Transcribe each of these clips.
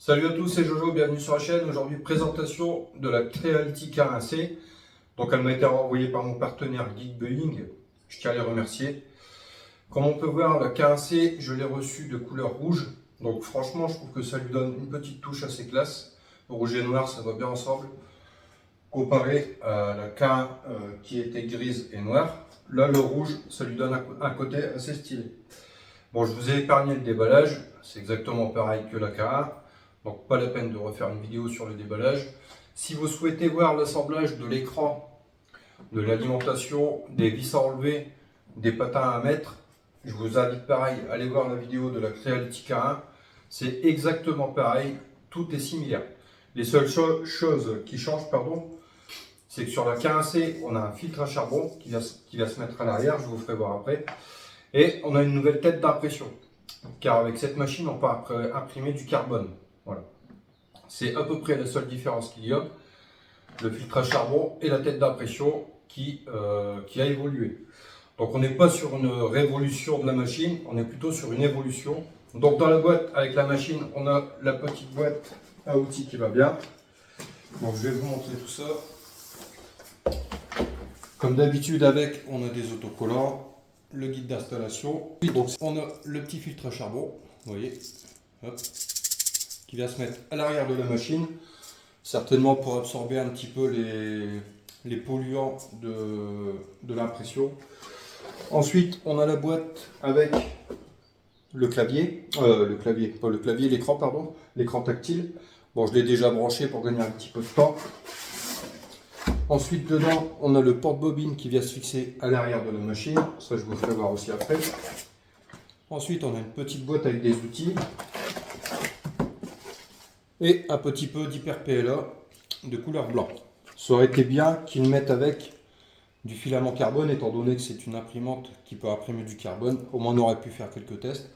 Salut à tous, c'est Jojo, bienvenue sur la chaîne. Aujourd'hui, présentation de la Creality K1C. Donc, elle m'a été envoyée par mon partenaire Geekbuilding. Je tiens à les remercier. Comme on peut voir, la K1C, je l'ai reçue de couleur rouge. Donc, franchement, je trouve que ça lui donne une petite touche assez classe. Rouge et noir, ça va bien ensemble. Comparé à la K1 qui était grise et noire. Là, le rouge, ça lui donne un côté assez stylé. Bon, je vous ai épargné le déballage. C'est exactement pareil que la K1. Donc pas la peine de refaire une vidéo sur le déballage. Si vous souhaitez voir l'assemblage de l'écran, de l'alimentation, des vis à enlever, des patins à mettre, je vous invite pareil à aller voir la vidéo de la Creality K1. C'est exactement pareil, tout est similaire. Les seules choses qui changent, c'est que sur la K1C, on a un filtre à charbon qui va se mettre à l'arrière, je vous ferai voir après. Et on a une nouvelle tête d'impression. Car avec cette machine, on peut imprimer du carbone. Voilà. C'est à peu près la seule différence qu'il y a. Le filtre à charbon et la tête d'impression qui a évolué. Donc on n'est pas sur une révolution de la machine, on est plutôt sur une évolution. Donc dans la boîte avec la machine, on a la petite boîte à outils qui va bien. Donc je vais vous montrer tout ça. Comme d'habitude avec, on a des autocollants, le guide d'installation. Donc on a le petit filtre à charbon, vous voyez. Hop, qui va se mettre à l'arrière de la machine, certainement pour absorber un petit peu les polluants de l'impression. Ensuite, on a la boîte avec l'écran tactile. Bon, je l'ai déjà branché pour gagner un petit peu de temps. Ensuite, dedans, on a le porte-bobine qui vient se fixer à l'arrière de la machine. Ça, je vous ferai voir aussi après. Ensuite, on a une petite boîte avec des outils. Et un petit peu d'hyper PLA de couleur blanc. Ça aurait été bien qu'ils mettent avec du filament carbone, étant donné que c'est une imprimante qui peut imprimer du carbone. Au moins on aurait pu faire quelques tests.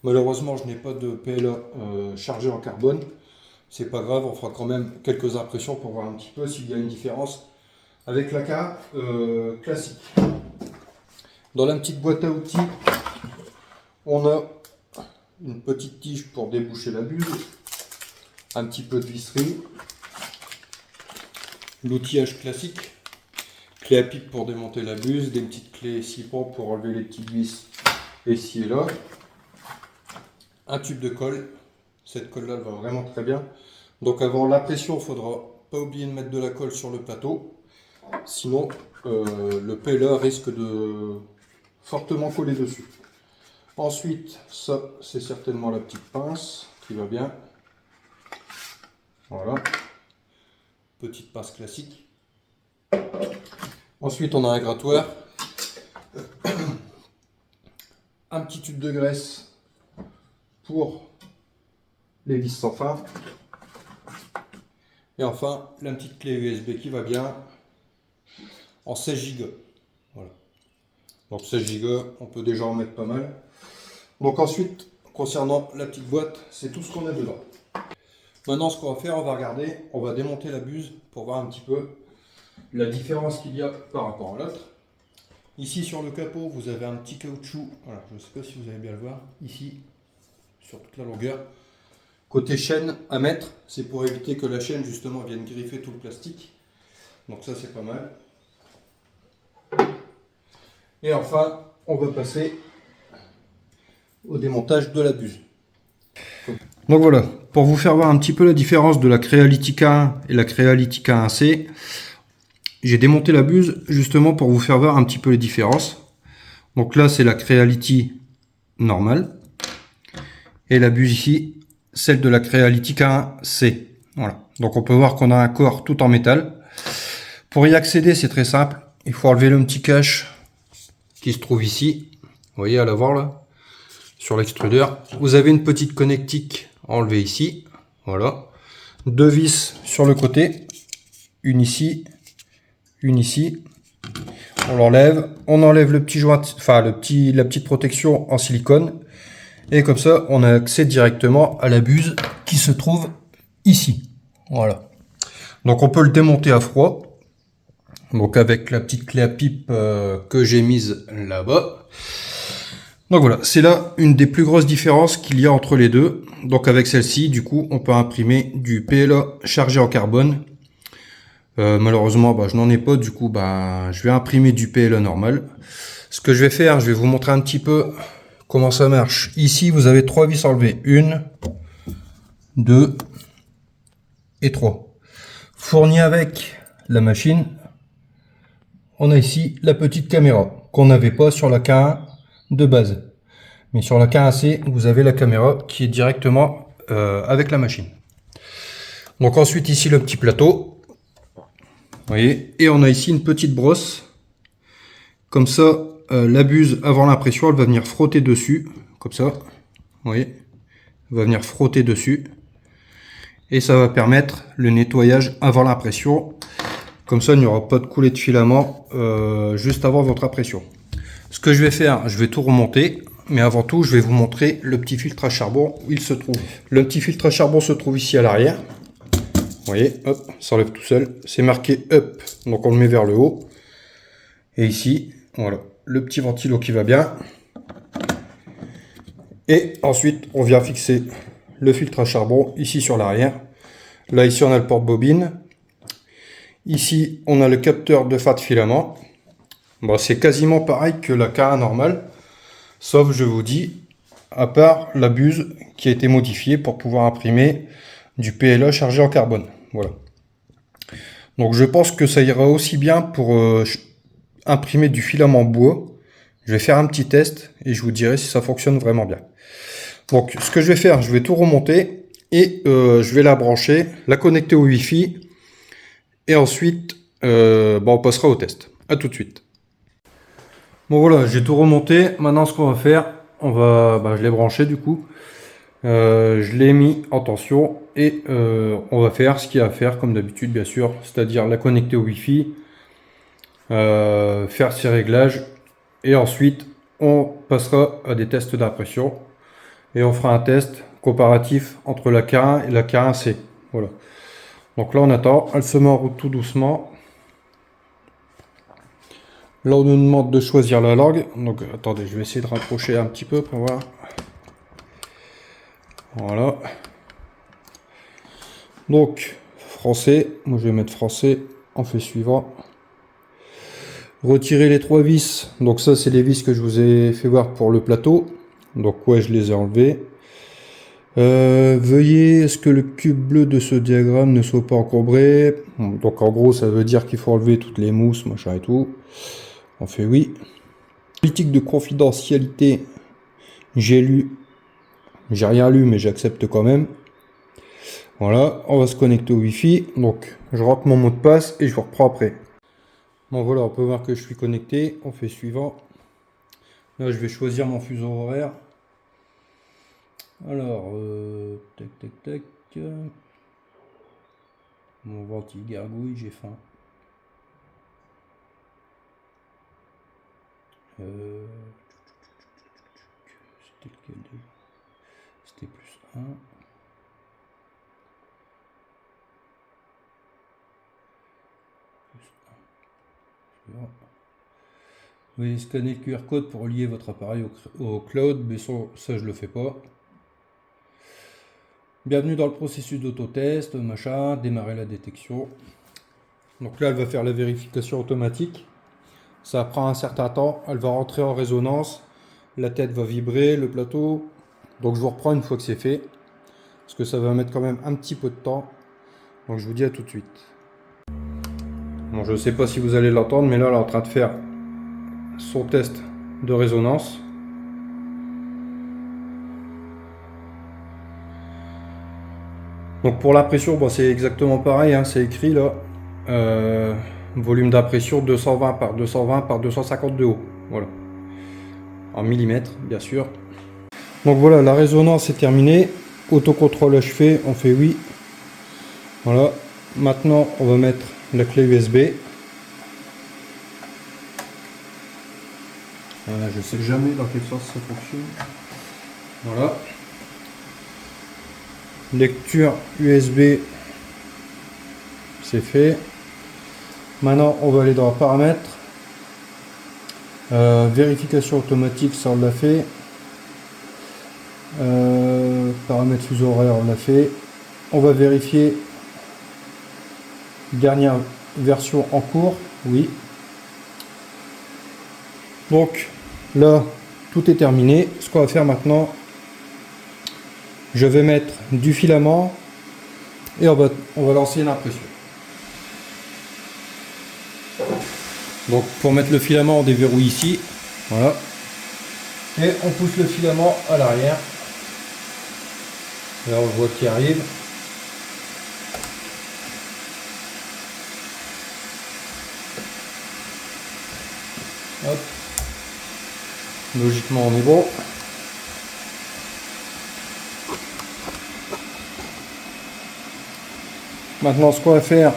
Malheureusement, je n'ai pas de PLA chargé en carbone. C'est pas grave, on fera quand même quelques impressions pour voir un petit peu s'il y a une différence avec la K classique. Dans la petite boîte à outils, on a une petite tige pour déboucher la buse. Un petit peu de visserie, l'outillage classique, clé à pipe pour démonter la buse, des petites clés siphon pour enlever les petites vis ici et là, un tube de colle, cette colle là elle va vraiment très bien. Donc avant l'impression, il ne faudra pas oublier de mettre de la colle sur le plateau, sinon le PLA risque de fortement coller dessus. Ensuite, ça c'est certainement la petite pince qui va bien. Voilà, petite pince classique. Ensuite, on a un grattoir, un petit tube de graisse pour les vis sans fin. Et enfin, la petite clé USB qui va bien en 16 Go. Voilà. Donc 16 Go, on peut déjà en mettre pas mal. Donc ensuite, concernant la petite boîte, c'est tout ce qu'on a dedans. Maintenant, ce qu'on va faire, on va regarder, on va démonter la buse pour voir un petit peu la différence qu'il y a par rapport à l'autre. Ici, sur le capot, vous avez un petit caoutchouc. Voilà, je ne sais pas si vous allez bien le voir. Ici, sur toute la longueur. Côté chaîne à mettre, c'est pour éviter que la chaîne, justement, vienne griffer tout le plastique. Donc ça, c'est pas mal. Et enfin, on va passer au démontage de la buse. Donc voilà, pour vous faire voir un petit peu la différence de la Creality K1 et la Creality K1C, j'ai démonté la buse justement pour vous faire voir un petit peu les différences. Donc là, c'est la Creality normale. Et la buse ici, celle de la Creality K1C. Voilà. Donc on peut voir qu'on a un corps tout en métal. Pour y accéder, c'est très simple. Il faut enlever le petit cache qui se trouve ici. Vous voyez à l'avant là, sur l'extrudeur. Vous avez une petite connectique enlevé ici, voilà, deux vis sur le côté, une ici, une ici. On l'enlève, on enlève le petit joint, enfin la petite protection en silicone, et comme ça on a accès directement à la buse qui se trouve ici. Voilà. Donc on peut le démonter à froid. Donc avec la petite clé à pipe que j'ai mise là-bas. Donc voilà, c'est là une des plus grosses différences qu'il y a entre les deux. Donc avec celle-ci, du coup, on peut imprimer du PLA chargé en carbone. Malheureusement, je n'en ai pas, du coup, je vais imprimer du PLA normal. Ce que je vais faire, je vais vous montrer un petit peu comment ça marche. Ici, vous avez 3 vis enlevées. 1, 2 et 3. Fourni avec la machine, on a ici la petite caméra qu'on n'avait pas sur la K1 de base. Mais sur la K1C, vous avez la caméra qui est directement avec la machine. Donc ensuite ici le petit plateau. Vous voyez, et on a ici une petite brosse. Comme ça, la buse avant l'impression, elle va venir frotter dessus. Comme ça. Vous voyez, elle va venir frotter dessus. Et ça va permettre le nettoyage avant l'impression. Comme ça, il n'y aura pas de coulée de filament juste avant votre impression. Ce que je vais faire, je vais tout remonter. Mais avant tout, je vais vous montrer le petit filtre à charbon où il se trouve. Le petit filtre à charbon se trouve ici à l'arrière. Vous voyez, hop, ça s'enlève tout seul. C'est marqué up, donc on le met vers le haut. Et ici, voilà, le petit ventilo qui va bien. Et ensuite, on vient fixer le filtre à charbon ici sur l'arrière. Là, ici, on a le porte-bobine. Ici, on a le capteur de fat filament. C'est quasiment pareil que la K1 normale. Sauf, je vous dis, à part la buse qui a été modifiée pour pouvoir imprimer du PLA chargé en carbone. Voilà. Donc je pense que ça ira aussi bien pour imprimer du filament bois. Je vais faire un petit test et je vous dirai si ça fonctionne vraiment bien. Donc ce que je vais faire, je vais tout remonter et je vais la brancher, la connecter au Wi-Fi et ensuite on passera au test. A tout de suite. Bon voilà, j'ai tout remonté. Maintenant ce qu'on va faire, je l'ai branché du coup. Je l'ai mis en tension et on va faire ce qu'il y a à faire comme d'habitude bien sûr, c'est-à-dire la connecter au Wi-Fi, faire ses réglages et ensuite on passera à des tests d'impression et on fera un test comparatif entre la K1 et la K1C. Voilà. Donc là on attend, elle se met en route tout doucement. Là on nous demande de choisir la langue, donc attendez, je vais essayer de rapprocher un petit peu pour voir. Voilà. Donc, français, moi je vais mettre français, on fait suivant. Retirer les 3 vis, donc ça c'est les vis que je vous ai fait voir pour le plateau. Donc ouais, je les ai enlevées. Veuillez à ce que le cube bleu de ce diagramme ne soit pas encombré. Donc en gros ça veut dire qu'il faut enlever toutes les mousses, machin et tout. On fait oui. Politique de confidentialité, j'ai lu. J'ai rien lu mais j'accepte quand même. Voilà, on va se connecter au Wi-Fi. Donc je rentre mon mot de passe et je vous reprends après. Bon voilà, on peut voir que je suis connecté. On fait suivant. Là je vais choisir mon fuseau horaire. Alors, tac tac tac. Mon ventre il gargouille, j'ai faim. C'était lequel déjà? C'était plus 1. Vous pouvez scanner le QR code pour lier votre appareil au cloud, mais ça je le fais pas. Bienvenue dans le processus d'autotest, machin, démarrer la détection. Donc là elle va faire la vérification automatique. Ça prend un certain temps, elle va rentrer en résonance, la tête va vibrer, le plateau. Donc je vous reprends une fois que c'est fait, parce que ça va mettre quand même un petit peu de temps. Donc je vous dis à tout de suite. Bon, je ne sais pas si vous allez l'entendre, mais là elle est en train de faire son test de résonance. Donc pour la pression, c'est exactement pareil, hein, c'est écrit là. Volume d'impression 220 par 220 par 250 de haut. Voilà. En millimètres, bien sûr. Donc voilà, la résonance est terminée. Autocontrôle achevé, on fait oui. Voilà. Maintenant, on va mettre la clé USB. Je sais jamais dans quel sens ça fonctionne. Voilà. Lecture USB, c'est fait. Maintenant, on va aller dans paramètres. Vérification automatique, ça on l'a fait. Paramètres fuseau horaire, on l'a fait. On va vérifier. Dernière version en cours, oui. Donc là, tout est terminé. Ce qu'on va faire maintenant, je vais mettre du filament et on va lancer l'impression. Donc pour mettre le filament, on déverrouille ici, voilà, et on pousse le filament à l'arrière. Là on voit qu'il arrive. Hop. Logiquement on est bon. Maintenant ce qu'on va faire,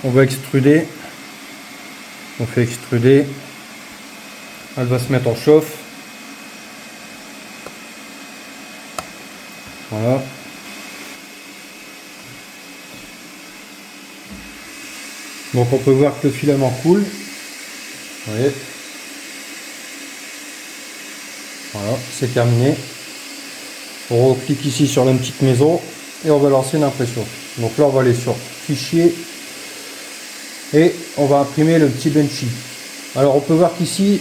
on va extruder. On fait extruder. Elle va se mettre en chauffe. Voilà. Donc on peut voir que le filament coule. Vous voyez. Voilà, c'est terminé. On clique ici sur la petite maison et on va lancer l'impression. Donc là on va aller sur fichier et on va imprimer le petit Benchy. Alors on peut voir qu'ici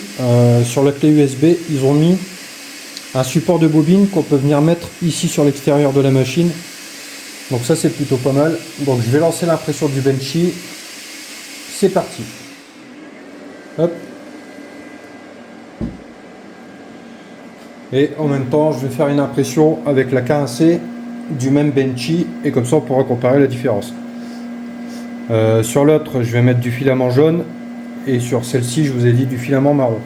sur la clé USB ils ont mis un support de bobine qu'on peut venir mettre ici sur l'extérieur de la machine. Donc ça c'est plutôt pas mal. Donc je vais lancer l'impression du Benchy. C'est parti. Hop. Et en même temps je vais faire une impression avec la K1C du même Benchy et comme ça on pourra comparer la différence. Sur l'autre je vais mettre du filament jaune et sur celle-ci je vous ai dit du filament marron.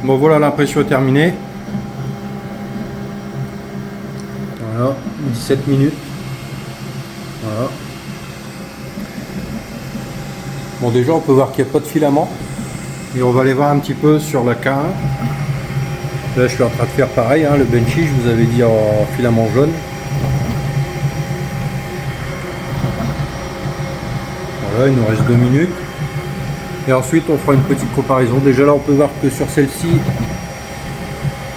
Bon voilà, l'impression est terminée. Voilà, 17 minutes. Voilà. Bon déjà on peut voir qu'il n'y a pas de filament. Et on va aller voir un petit peu sur la K1. Là je suis en train de faire pareil, hein, le Benchy, je vous avais dit en filament jaune. Voilà, il nous reste 2 minutes. Et ensuite on fera une petite comparaison. Déjà là on peut voir que sur celle-ci,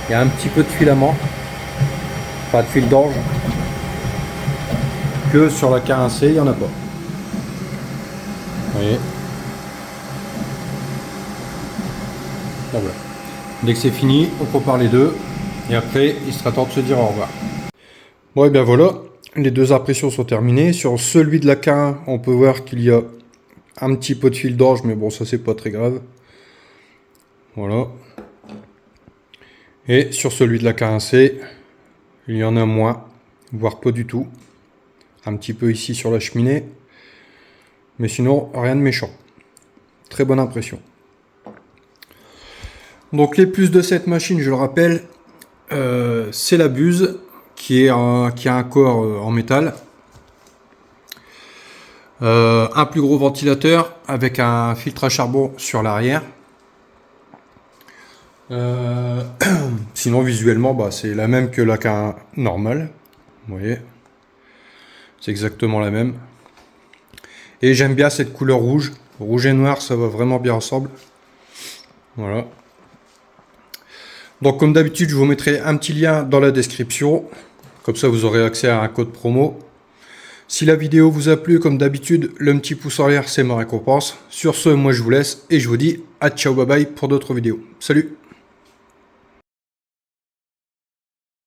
il y a un petit peu de filament. Pas de fil d'orge. Que sur la K1C, il n'y en a pas. Vous voyez. Donc voilà. Dès que c'est fini, on compare les deux. Et après, il sera temps de se dire au revoir. Bon et bien voilà, les deux impressions sont terminées. Sur celui de la K1, on peut voir qu'il y a un petit peu de fil d'orge, mais bon, ça c'est pas très grave. Voilà. Et sur celui de la K1C, il y en a moins, voire pas du tout. Un petit peu ici sur la cheminée. Mais sinon, rien de méchant. Très bonne impression. Donc les plus de cette machine, je le rappelle, c'est la buse qui a un corps en métal. Un plus gros ventilateur avec un filtre à charbon sur l'arrière. Sinon visuellement bah, c'est la même que la K1 normale. Vous voyez, c'est exactement la même. Et j'aime bien cette couleur rouge. Rouge et noir, ça va vraiment bien ensemble. Voilà. Donc comme d'habitude, je vous mettrai un petit lien dans la description. Comme ça, vous aurez accès à un code promo. Si la vidéo vous a plu, comme d'habitude, le petit pouce en l'air, c'est ma récompense. Sur ce, moi je vous laisse et je vous dis à ciao, bye bye pour d'autres vidéos. Salut!